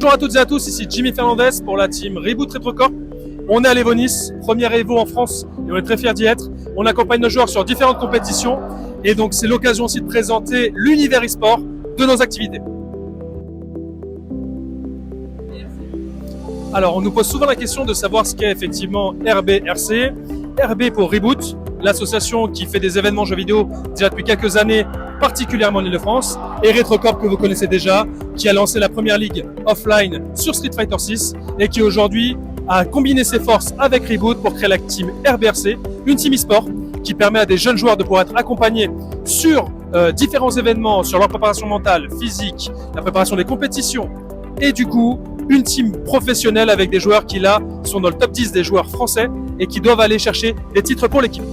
Bonjour à toutes et à tous, ici Jimmy Fernandez pour la team Reboot RetroCorp. On est à l'Evo-Nice, première Evo en France et on est très fiers d'y être. On accompagne nos joueurs sur différentes compétitions et donc c'est l'occasion aussi de présenter l'univers e-sport de nos activités. Alors on nous pose souvent la question de savoir ce qu'est effectivement RBRC. RB pour Reboot, l'association qui fait des événements jeux vidéo déjà depuis quelques années, particulièrement en Ile-de-France, et RetroCorp que vous connaissez déjà, qui a lancé la première ligue offline sur Street Fighter 6 et qui aujourd'hui a combiné ses forces avec Reboot pour créer la team RBRC, une team e-sport qui permet à des jeunes joueurs de pouvoir être accompagnés sur différents événements, sur leur préparation mentale, physique, la préparation des compétitions et du coup une team professionnelle avec des joueurs qui là sont dans le top 10 des joueurs français et qui doivent aller chercher des titres pour l'équipe.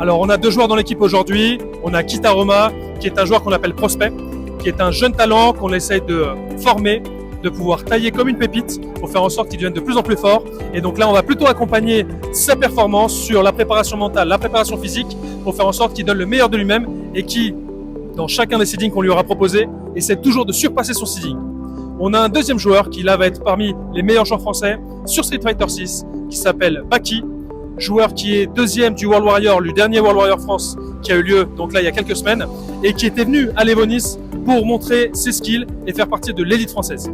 Alors on a deux joueurs dans l'équipe aujourd'hui, on a Kitaroma qui est un joueur qu'on appelle prospect, qui est un jeune talent qu'on essaye de former, de pouvoir tailler comme une pépite pour faire en sorte qu'il devienne de plus en plus fort. Et donc là on va plutôt accompagner sa performance sur la préparation mentale, la préparation physique pour faire en sorte qu'il donne le meilleur de lui-même et qui, dans chacun des seedings qu'on lui aura proposé, essaie toujours de surpasser son seeding. On a un deuxième joueur qui là va être parmi les meilleurs joueurs français sur Street Fighter 6 qui s'appelle Baki, joueur qui est deuxième du World Warrior, le dernier World Warrior France qui a eu lieu donc là il y a quelques semaines et qui était venu à l'Evo-Nice pour montrer ses skills et faire partie de l'élite française.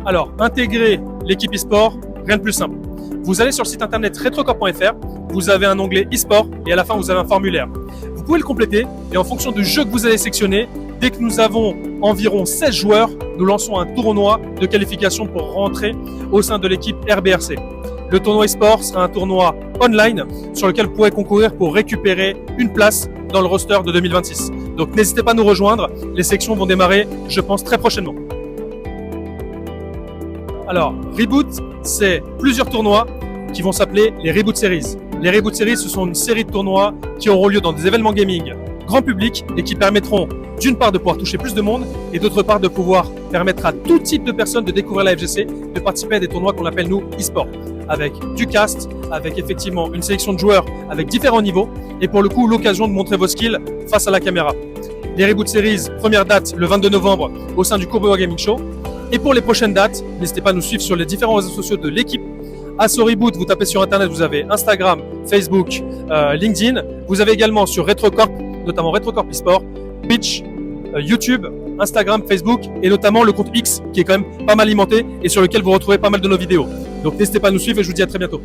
Alors, intégrer l'équipe e-sport, rien de plus simple. Vous allez sur le site internet retrocorp.fr, vous avez un onglet e-sport et à la fin vous avez un formulaire. Vous pouvez le compléter et en fonction du jeu que vous allez sélectionner, dès que nous avons environ 16 joueurs, nous lançons un tournoi de qualification pour rentrer au sein de l'équipe RBRC. Le tournoi e-sport sera un tournoi online sur lequel vous pourrez concourir pour récupérer une place dans le roster de 2026. Donc n'hésitez pas à nous rejoindre, les sélections vont démarrer, je pense, très prochainement. Alors, Reboot, c'est plusieurs tournois qui vont s'appeler les Reboot Series. Les Reboot Series, ce sont une série de tournois qui auront lieu dans des événements gaming grand public et qui permettront d'une part de pouvoir toucher plus de monde et d'autre part de pouvoir permettre à tout type de personnes de découvrir la FGC, de participer à des tournois qu'on appelle nous e-sport, avec du cast, avec effectivement une sélection de joueurs avec différents niveaux et pour le coup l'occasion de montrer vos skills face à la caméra. Les Reboot Series, première date le 22 novembre au sein du Courbevoie Gaming Show. Et pour les prochaines dates, n'hésitez pas à nous suivre sur les différents réseaux sociaux de l'équipe. Reboot, vous tapez sur internet, vous avez Instagram, Facebook, LinkedIn. Vous avez également sur RetroCorp, notamment RetroCorp eSport, Twitch, YouTube, Instagram, Facebook et notamment le compte X qui est quand même pas mal alimenté et sur lequel vous retrouvez pas mal de nos vidéos. Donc n'hésitez pas à nous suivre et je vous dis à très bientôt.